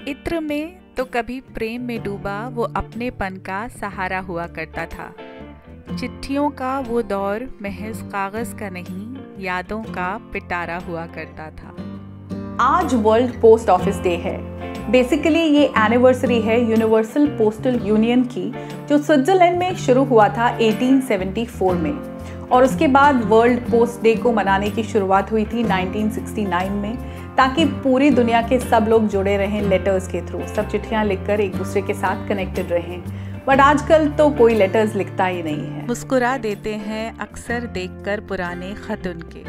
इत्र में तो कभी प्रेम में डूबा वो अपनेपन का सहारा हुआ करता था। चिट्ठियों का वो दौर महज कागज का नहीं, यादों का पिटारा हुआ करता था। आज वर्ल्ड पोस्ट ऑफिस डे है। बेसिकली ये एनिवर्सरी है यूनिवर्सल पोस्टल यूनियन की, जो स्विट्जरलैंड में शुरू हुआ था 1874 में, और उसके बाद वर्ल्ड पोस्ट डे को मनाने की शुरुआत हुई थी 1969 में, ताकि पूरी दुनिया के सब लोग जुड़े रहें लेटर्स के थ्रू, सब चिट्ठियां लिखकर एक दूसरे के साथ कनेक्टेड रहें। बट आजकल तो कोई लेटर्स लिखता ही नहीं है। मुस्कुरा देते हैं अक्सर देखकर पुराने खत उनके,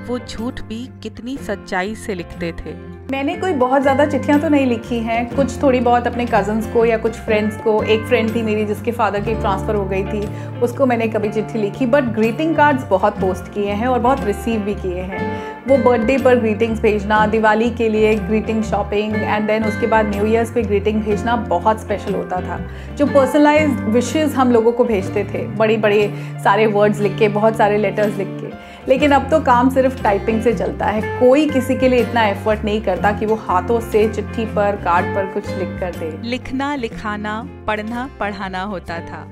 वो झूठ भी कितनी सच्चाई से लिखते थे। मैंने कोई बहुत ज़्यादा चिट्ठियां तो नहीं लिखी हैं, कुछ थोड़ी बहुत अपने कज़न्स को या कुछ फ्रेंड्स को। एक फ्रेंड थी मेरी जिसके फादर की ट्रांसफ़र हो गई थी, उसको मैंने कभी चिट्ठी लिखी। बट ग्रीटिंग कार्ड्स बहुत पोस्ट किए हैं और बहुत रिसीव भी किए हैं। वो बर्थडे पर ग्रीटिंग्स भेजना, दिवाली के लिए ग्रीटिंग शॉपिंग, एंड देन उसके बाद न्यू ईयर्स पे ग्रीटिंग भेजना बहुत स्पेशल होता था। जो पर्सनलाइज्ड विशेज़ हम लोगों को भेजते थे, बड़े बड़े सारे वर्ड्स लिख के, बहुत सारे लेटर्स लिख के। लेकिन अब तो काम सिर्फ टाइपिंग से चलता है। कोई किसी के लिए इतना एफर्ट नहीं करता कि वो हाथों से चिट्ठी पर, कार्ड पर कुछ लिख कर दे। लिखना, लिखाना, पढ़ना, पढ़ाना होता था।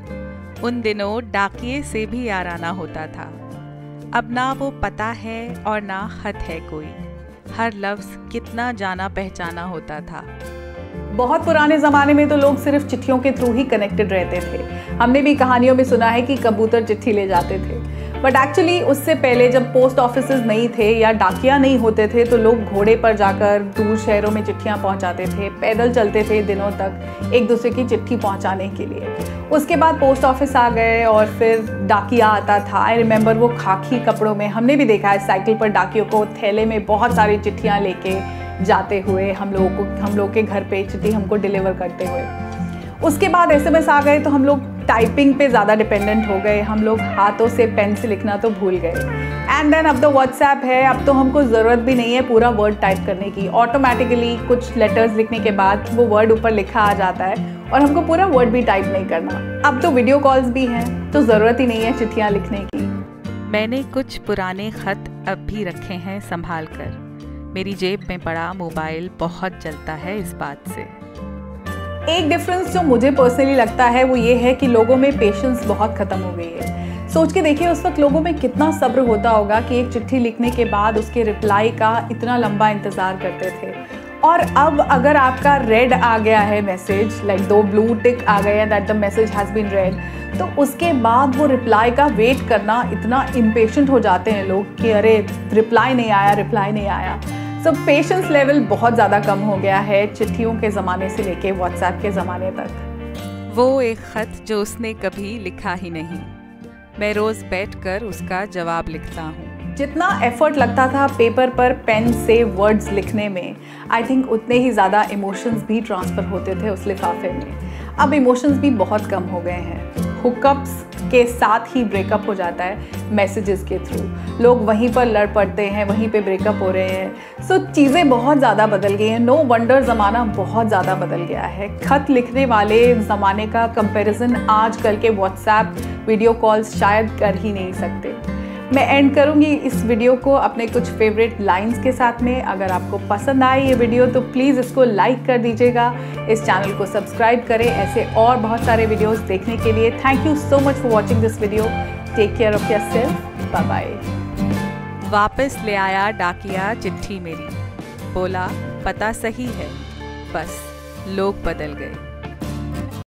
उन दिनों डाकिये से भी याराना होता था। अब ना वो पता है और ना खत है कोई, हर लफ्ज़ कितना जाना पहचाना होता था। बहुत पुराने ज़माने में तो लोग सिर्फ चिट्ठियों के थ्रू ही कनेक्टेड रहते थे। हमने भी कहानियों में सुना है कि कबूतर चिट्ठी ले जाते थे। बट एक्चुअली उससे पहले जब पोस्ट ऑफिसेज नहीं थे या डाकिया नहीं होते थे, तो लोग घोड़े पर जाकर दूर शहरों में चिट्ठियां पहुंचाते थे, पैदल चलते थे दिनों तक एक दूसरे की चिट्ठी पहुंचाने के लिए। उसके बाद पोस्ट ऑफिस आ गए और फिर डाकिया आता था। आई रिमेंबर वो खाकी कपड़ों में, हमने भी देखा है साइकिल पर डाकियों को थैले में बहुत सारी चिट्ठियाँ लेके जाते हुए हम लोग के घर पे चिट्ठी हमको डिलीवर करते हुए। उसके बाद SMS आ गए तो हम लोग टाइपिंग पे ज़्यादा डिपेंडेंट हो गए। हम लोग हाथों से पेन से लिखना तो भूल गए। एंड देन अब तो व्हाट्सएप है, अब तो हमको ज़रूरत भी नहीं है पूरा वर्ड टाइप करने की। ऑटोमेटिकली कुछ लेटर्स लिखने के बाद वो वर्ड ऊपर लिखा आ जाता है और हमको पूरा वर्ड भी टाइप नहीं करना। अब तो वीडियो कॉल्स भी हैं, तो ज़रूरत ही नहीं है चिट्ठियाँ लिखने की। मैंने कुछ पुराने खत अब भी रखे हैं संभाल कर। मेरी जेब में पड़ा मोबाइल बहुत जलता है इस बात से। एक डिफरेंस जो मुझे पर्सनली लगता है वो ये है कि लोगों में पेशेंस बहुत ख़त्म हो गई है। सोच के देखिए उस वक्त लोगों में कितना सब्र होता होगा कि एक चिट्ठी लिखने के बाद उसके रिप्लाई का इतना लंबा इंतज़ार करते थे। और अब अगर आपका रेड आ गया है मैसेज, लाइक 2 ब्लू टिक आ गए हैं that the message has been read, तो उसके बाद वो रिप्लाई का वेट करना, इतना इम्पेशेंट हो जाते हैं लोग कि अरे रिप्लाई नहीं आया। सो पेशेंस लेवल बहुत ज़्यादा कम हो गया है चिट्ठियों के ज़माने से लेके व्हाट्सएप के ज़माने तक। वो एक ख़त जो उसने कभी लिखा ही नहीं, मैं रोज़ बैठकर उसका जवाब लिखता हूँ। जितना एफर्ट लगता था पेपर पर पेन से वर्ड्स लिखने में, आई थिंक उतने ही ज़्यादा इमोशंस भी ट्रांसफ़र होते थे उस लिफाफे में। अब इमोशंस भी बहुत कम हो गए हैं। हुकअप्स के साथ ही ब्रेकअप हो जाता है मैसेजेस के थ्रू। लोग वहीं पर लड़ पड़ते हैं, वहीं पे ब्रेकअप हो रहे हैं। सो चीज़ें बहुत ज़्यादा बदल गई हैं। नो वंडर ज़माना बहुत ज़्यादा बदल गया है। खत लिखने वाले ज़माने का कंपैरिजन आजकल के व्हाट्सएप वीडियो कॉल्स शायद कर ही नहीं सकते। मैं एंड करूंगी इस वीडियो को अपने कुछ फेवरेट लाइंस के साथ में। अगर आपको पसंद आए ये वीडियो तो प्लीज़ इसको लाइक कर दीजिएगा, इस चैनल को सब्सक्राइब करें ऐसे और बहुत सारे वीडियोस देखने के लिए। Thank you so much for watching this video. Take care of yourself. Bye bye. वापस ले आया डाकिया चिट्ठी मेरी, बोला पता सही है, बस लोग बदल गए।